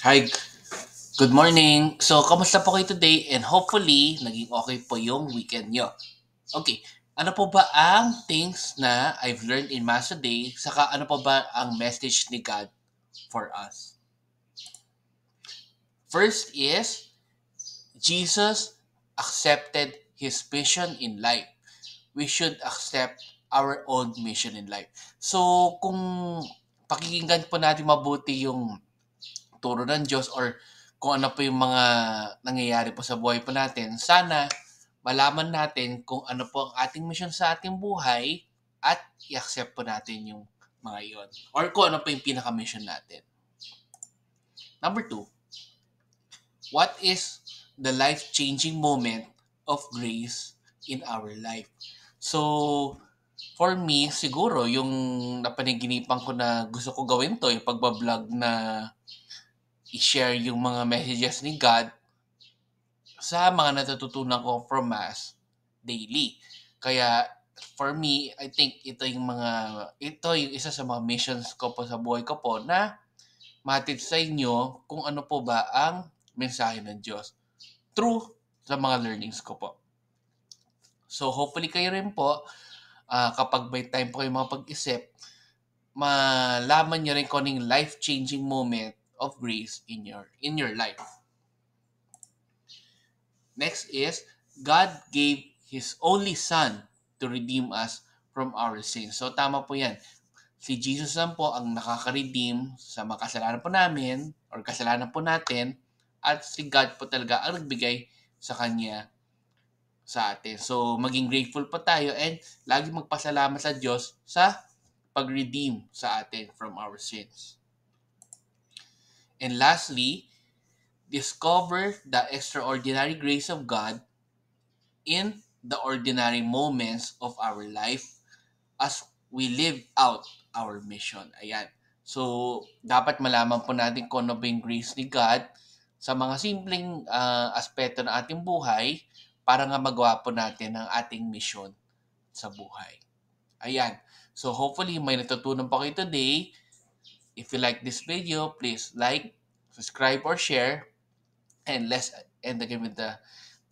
Hi, good morning. So, kamusta po kayo today? And hopefully, naging okay po yung weekend nyo. Okay, ano po ba ang things na I've learned in Mass today? Saka ano po ba ang message ni God for us? First is, Jesus accepted His mission in life. We should accept our own mission in life. So, kung pakikinggan po natin mabuti yung turo ng Diyos or kung ano po yung mga nangyayari po sa buhay po natin, sana malaman natin kung ano po ang ating mission sa ating buhay at i-accept po natin yung mga iyon. Or kung ano po yung pinaka-mission natin. Number two, what is the life-changing moment of grace in our life? So, for me, siguro yung napanaginipan ko na gusto ko gawin to, yung pagbablog na i-share yung mga messages ni God sa mga natututunan ko from Mass daily. Kaya for me, I think ito yung isa sa mga missions ko po sa buhay ko po na matid sa inyo kung ano po ba ang mensahe ng Diyos through sa mga learnings ko po. So hopefully kayo rin po, kapag may time po kayo mga pag-isip, malaman nyo rin kung anong life-changing moment of grace in your life. Next is, God gave His only Son to redeem us from our sins. So tama po yan. Si Jesus lang po ang nakaka-redeem sa mga kasalanan po namin or kasalanan po natin at si God po talaga ang nagbigay sa Kanya sa atin. So maging grateful po tayo and lagi magpasalamat sa Diyos sa pag-redeem sa atin from our sins. And lastly, discover the extraordinary grace of God in the ordinary moments of our life as we live out our mission. Ayan. So, dapat malaman po natin kung ano ba yung grace ni God sa mga simpleng aspeto ng ating buhay para nga magawa po natin ang ating mission sa buhay. Ayan. So, hopefully, may natutunan po kayo today. If you like this video, please like, subscribe, or share. And let's end again with the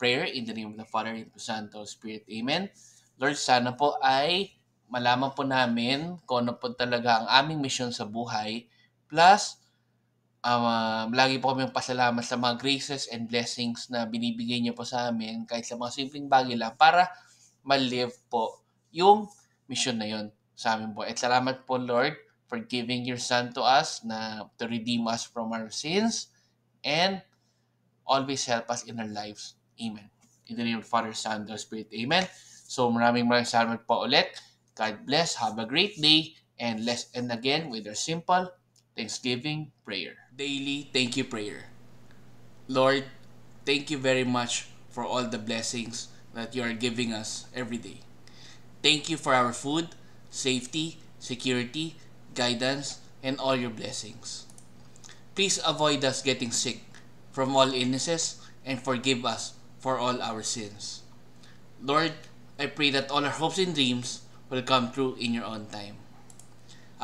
prayer in the name of the Father, and of the Son, and of the Spirit. Amen. Lord, sana po ay malaman po namin kung ano po talaga ang aming mission sa buhay. Plus, lagi po kami pasalamat sa mga graces and blessings na binibigay niyo po sa amin kahit sa mga simpleng bagay lang para ma-live po yung mission na yon sa amin po. At salamat po, Lord, for giving your Son to us na to redeem us from our sins and always help us in our lives. Amen. In the name of the Father, Son, and the Spirit. Amen. So maraming salamat po ulit. God bless. Have a great day. And let's end again with our simple Thanksgiving prayer. Daily thank you prayer. Lord, thank you very much for all the blessings that you are giving us every day. Thank you for our food, safety, security, guidance, and all your blessings. Please avoid us getting sick from all illnesses and forgive us for all our sins. Lord, I pray that all our hopes and dreams will come true in your own time.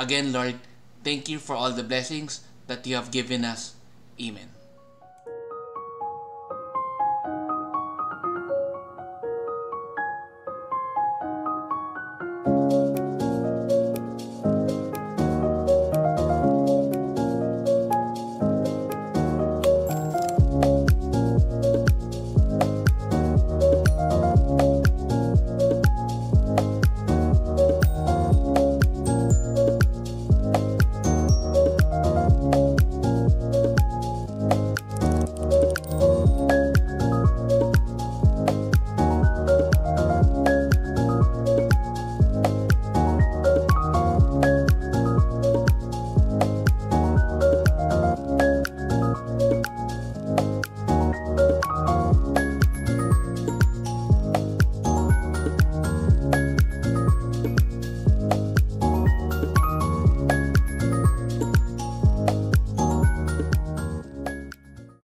Again, Lord, thank you for all the blessings that you have given us. Amen.